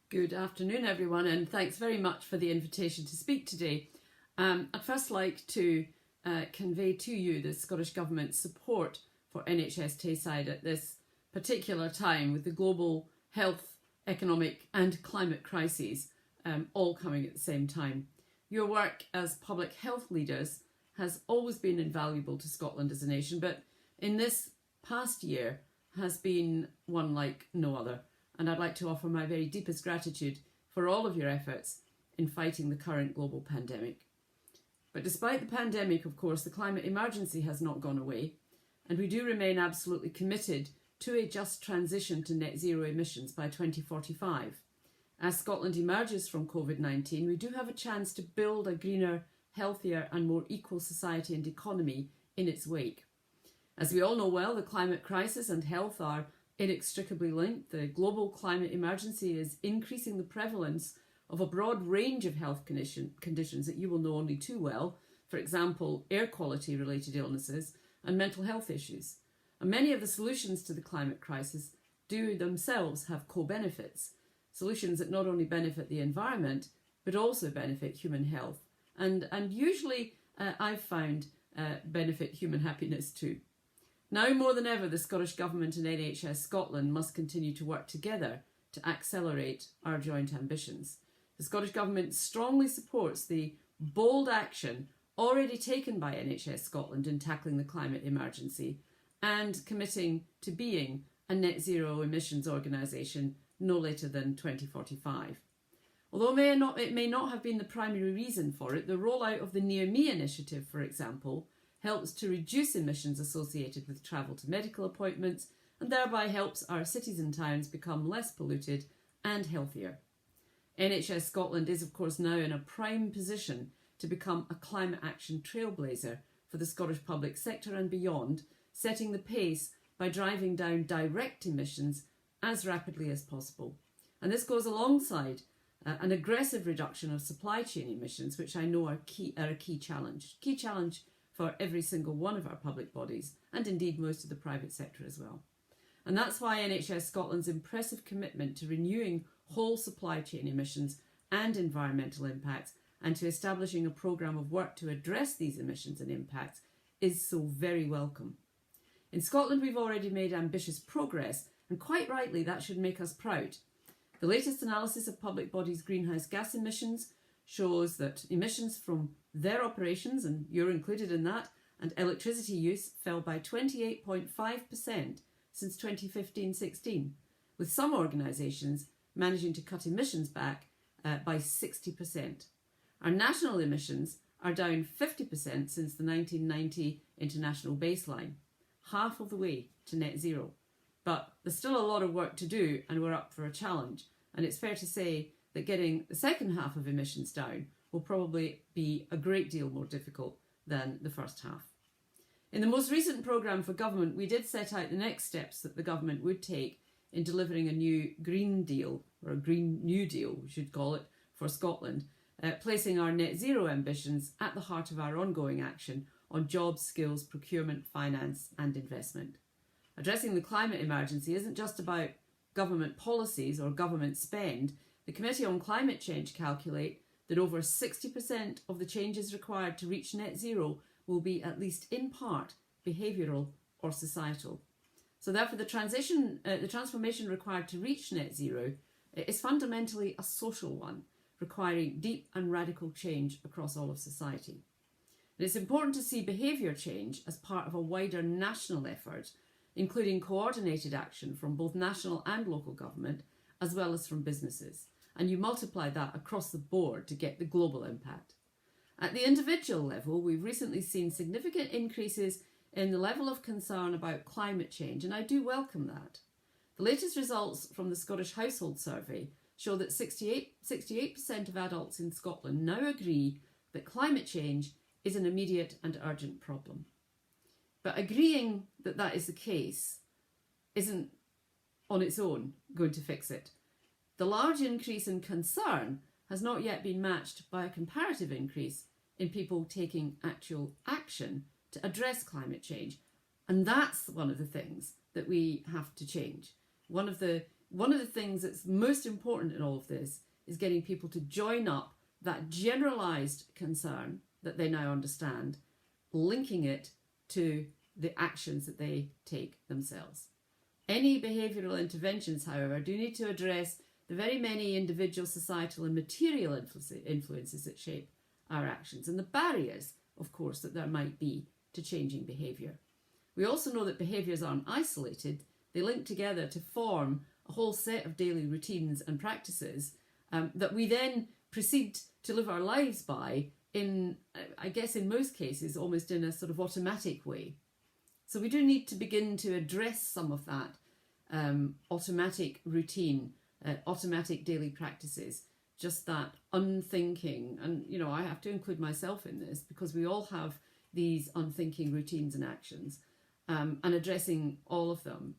Good afternoon, everyone, and thanks very much for the invitation to speak today. I'd first like to convey to you the Scottish Government's support for NHS Tayside at this particular time with the global health, economic and climate crises all coming at the same time. Your work as public health leaders has always been invaluable to Scotland as a nation, but in this past year has been one like no other. And I'd like to offer my very deepest gratitude for all of your efforts in fighting the current global pandemic. But despite the pandemic, of course, the climate emergency has not gone away, and we do remain absolutely committed to a just transition to net zero emissions by 2045. As Scotland emerges from COVID-19, we do have a chance to build a greener, healthier and more equal society and economy in its wake. As we all know well, the climate crisis and health are inextricably linked. The global climate emergency is increasing the prevalence of a broad range of health conditions that you will know only too well, for example, air quality related illnesses and mental health issues. And many of the solutions to the climate crisis do themselves have co-benefits, solutions that not only benefit the environment, but also benefit human health and usually, I've found, benefit human happiness too. Now more than ever, the Scottish Government and NHS Scotland must continue to work together to accelerate our joint ambitions. The Scottish Government strongly supports the bold action already taken by NHS Scotland in tackling the climate emergency and committing to being a net zero emissions organisation no later than 2045. Although it may not have been the primary reason for it, the rollout of the Near Me initiative, for example, helps to reduce emissions associated with travel to medical appointments and thereby helps our cities and towns become less polluted and healthier. NHS Scotland is of course now in a prime position to become a climate action trailblazer for the Scottish public sector and beyond, setting the pace by driving down direct emissions as rapidly as possible. And this goes alongside an aggressive reduction of supply chain emissions, which I know are a key challenge for every single one of our public bodies, and indeed most of the private sector as well. And that's why NHS Scotland's impressive commitment to renewing whole supply chain emissions and environmental impacts and to establishing a programme of work to address these emissions and impacts is so very welcome. In Scotland, we've already made ambitious progress, and quite rightly that should make us proud. The latest analysis of public bodies' greenhouse gas emissions shows that emissions from their operations, and you're included in that, and electricity use fell by 28.5% since 2015-16, with some organisations managing to cut emissions back by 60%. Our national emissions are down 50% since the 1990 international baseline, half of the way to net zero. But there's still a lot of work to do and we're up for a challenge, and it's fair to say that getting the second half of emissions down will probably be a great deal more difficult than the first half. In the most recent programme for government, we did set out the next steps that the government would take in delivering a new Green Deal, or a Green New Deal, we should call it, for Scotland, placing our net zero ambitions at the heart of our ongoing action on jobs, skills, procurement, finance and investment. Addressing the climate emergency isn't just about government policies or government spend. The Committee on Climate Change calculate that over 60% of the changes required to reach net zero will be, at least in part, behavioural or societal. So therefore the transformation required to reach net zero is fundamentally a social one, requiring deep and radical change across all of society. And it's important to see behaviour change as part of a wider national effort, including coordinated action from both national and local government, as well as from businesses. And you multiply that across the board to get the global impact. At the individual level, we've recently seen significant increases in the level of concern about climate change, and I do welcome that. The latest results from the Scottish Household Survey show that 68% of adults in Scotland now agree that climate change is an immediate and urgent problem. But agreeing that that is the case isn't on its own going to fix it. The large increase in concern has not yet been matched by a comparative increase in people taking actual action to address climate change. And that's one of the things that we have to change. One of the one of the things that's most important in all of this is getting people to join up that generalised concern that they now understand, linking it to the actions that they take themselves. Any behavioural interventions, however, do need to address the very many individual, societal and material influences that shape our actions and the barriers, of course, that there might be to changing behaviour. We also know that behaviours aren't isolated. They link together to form a whole set of daily routines and practices that we then proceed to live our lives by in, I guess in most cases, almost in a sort of automatic way. So we do need to begin to address some of that automatic routine, automatic daily practices, just that unthinking. And, you know, I have to include myself in this because we all have these unthinking routines and actions, and addressing all of them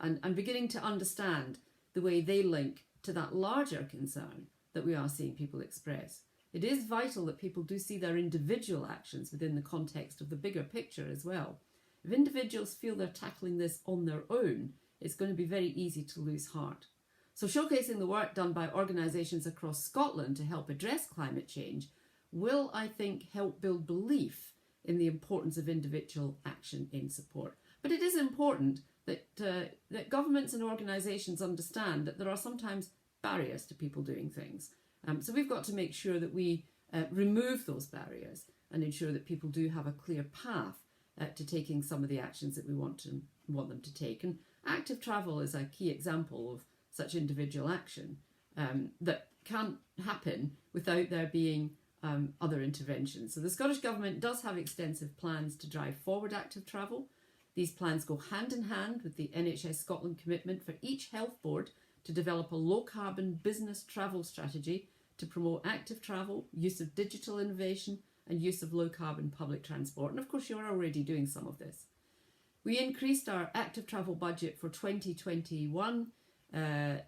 and beginning to understand the way they link to that larger concern that we are seeing people express. It is vital that people do see their individual actions within the context of the bigger picture as well. If individuals feel they're tackling this on their own, it's going to be very easy to lose heart. So showcasing the work done by organisations across Scotland to help address climate change will, I think, help build belief in the importance of individual action in support. But it is important that governments and organisations understand that there are sometimes barriers to people doing things. So we've got to make sure that we remove those barriers and ensure that people do have a clear path to taking some of the actions that we want them to take. And active travel is a key example of such individual action that can't happen without there being other interventions. So the Scottish Government does have extensive plans to drive forward active travel. These plans go hand in hand with the NHS Scotland commitment for each health board to develop a low-carbon business travel strategy to promote active travel, use of digital innovation and use of low-carbon public transport. And of course you're already doing some of this. We increased our active travel budget for 2020 to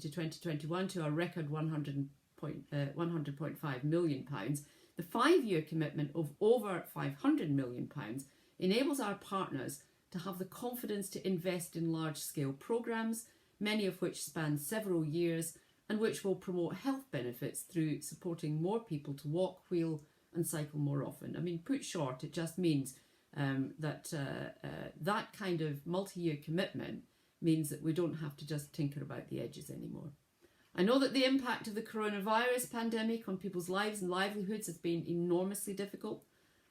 2021 to a record £100.5 million. The 5-year commitment of over £500 million enables our partners to have the confidence to invest in large-scale programmes, many of which span several years and which will promote health benefits through supporting more people to walk, wheel and cycle more often. I mean, put short, it just means that kind of multi-year commitment means that we don't have to just tinker about the edges anymore. I know that the impact of the coronavirus pandemic on people's lives and livelihoods has been enormously difficult.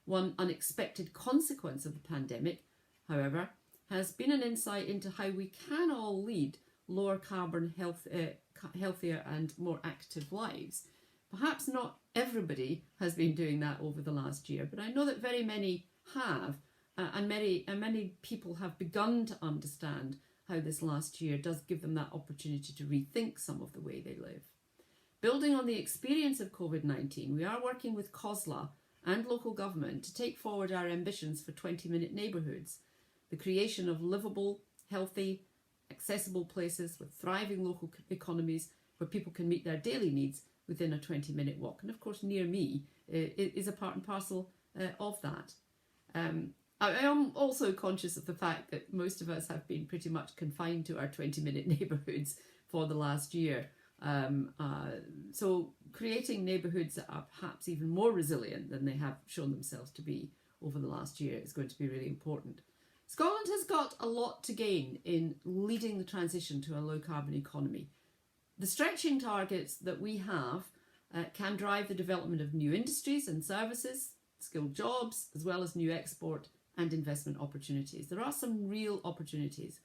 One unexpected consequence of the pandemic, however, has been an insight into how we can all lead lower carbon, healthier and more active lives. Perhaps not everybody has been doing that over the last year, but I know that very many have, and many people have begun to understand how this last year does give them that opportunity to rethink some of the way they live. Building on the experience of COVID-19, we are working with COSLA and local government to take forward our ambitions for 20-minute neighbourhoods, the creation of livable, healthy, accessible places with thriving local economies where people can meet their daily needs within a 20-minute walk. And of course, near me is a part and parcel of that. I am also conscious of the fact that most of us have been pretty much confined to our 20-minute neighbourhoods for the last year. So creating neighbourhoods that are perhaps even more resilient than they have shown themselves to be over the last year is going to be really important. Scotland has got a lot to gain in leading the transition to a low-carbon economy. The stretching targets that we have can drive the development of new industries and services, skilled jobs, as well as new export and investment opportunities. There are some real opportunities.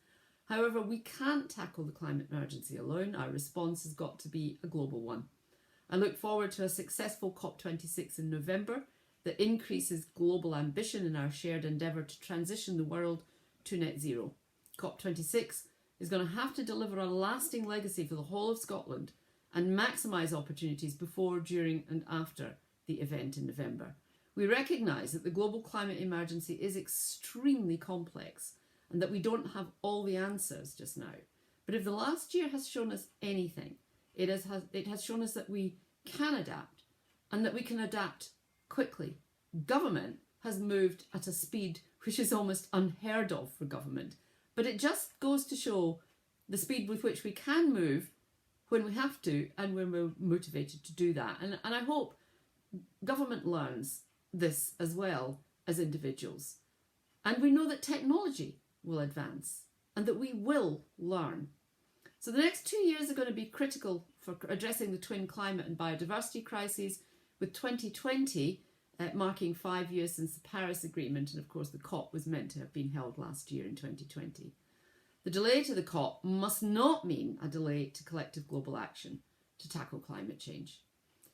However, we can't tackle the climate emergency alone. Our response has got to be a global one. I look forward to a successful COP26 in November that increases global ambition in our shared endeavour to transition the world to net zero. COP26 is going to have to deliver a lasting legacy for the whole of Scotland and maximise opportunities before, during and after the event in November. We recognise that the global climate emergency is extremely complex and that we don't have all the answers just now. But if the last year has shown us anything, it has shown us that we can adapt and that we can adapt quickly. Government has moved at a speed which is almost unheard of for government. But it just goes to show the speed with which we can move when we have to and when we're motivated to do that. And I hope government learns this as well as individuals. And we know that technology will advance and that we will learn. So the next 2 years are going to be critical for addressing the twin climate and biodiversity crises, with 2020 marking 5 years since the Paris Agreement, and of course the COP was meant to have been held last year in 2020. The delay to the COP must not mean a delay to collective global action to tackle climate change.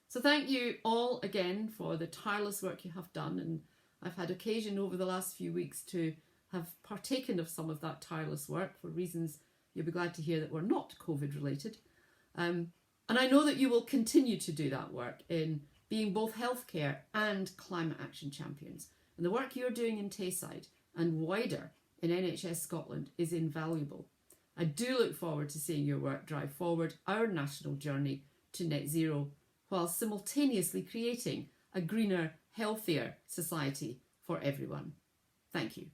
So thank you all again for the tireless work you have done, and I've had occasion over the last few weeks to have partaken of some of that tireless work for reasons you'll be glad to hear that were not COVID related. And I know that you will continue to do that work in being both healthcare and climate action champions. And the work you're doing in Tayside and wider in NHS Scotland is invaluable. I do look forward to seeing your work drive forward our national journey to net zero, while simultaneously creating a greener, healthier society for everyone. Thank you.